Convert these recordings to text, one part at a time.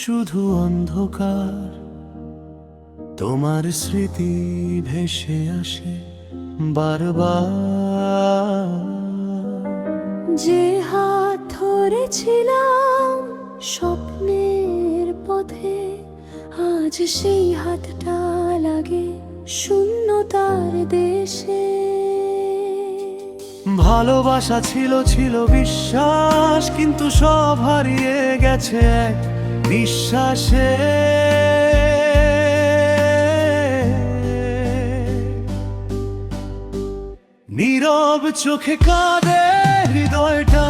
শুধু অন্ধকার, তোমার স্মৃতি ভেসে আসে বারবার। যে হাত ধরেছিলাম স্বপ্নের পথে, আজ সেই হাতটা লাগে শূন্যতার দেশে। ভালোবাসা ছিল ছিল বিশ্বাস, কিন্তু সব হারিয়ে গেছে এক নিঃশ্বাসে। নীরব চোখে কাঁদে হৃদয়টা,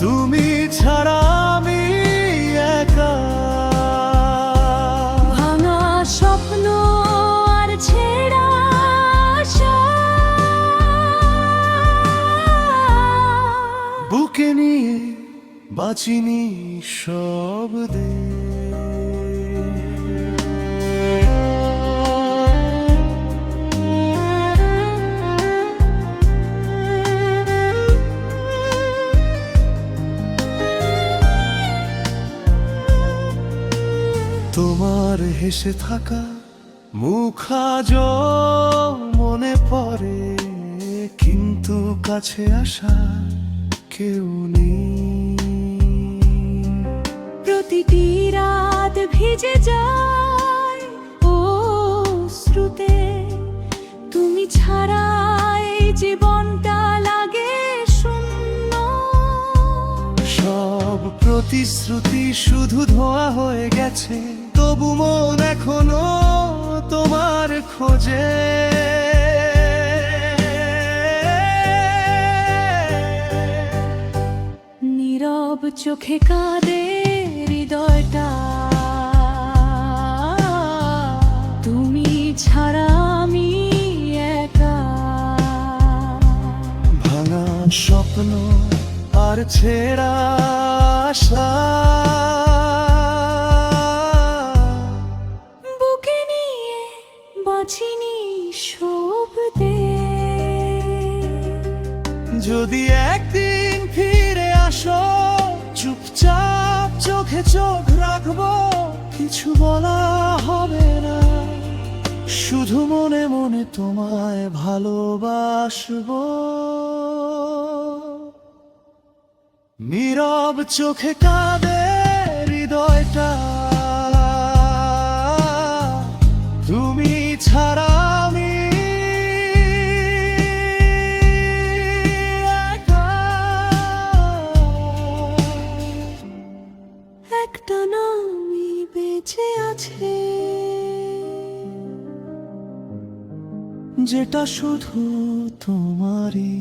তুমি ছাড়া আমি একা। ভাঙা স্বপ্ন আর ছেঁড়া আশা, বুকে নিয়ে বাঁচিনি সব দে। তোমার হেসে থাকা মুখ আজও মনে পড়ে, কিন্তু কাছে আসা কেউ নেই। প্রতিটি রাত ভিজে যায় ও শ্রুতে, তুমি ছাড়া এই জীবনটা লাগে শূন্য। সব প্রতিশ্রুতি শুধু ধোঁয়া হয়ে গেছে, তবু মন এখনো তোমার খোঁজে। নীরব চোখে কাঁদে হৃদয়টা, তুমি ছাড়া আমি একা। ভাঙা স্বপ্ন আর ছেঁড়া আশা, বুকে নিয়ে বাঁচিনি সব দে। যদি একদিন ফিরে আসো, চুপচাপ চোখে চোখ রাখবো, কিছু বলা হবে না, শুধু মনে মনে তোমায় ভালোবাসবো। নীরব চোখে কাঁদে হৃদয়টা, তুমি ছাড়া আমি একটা নামই বেঁচে আছে, যেটা শুধু তোমারই।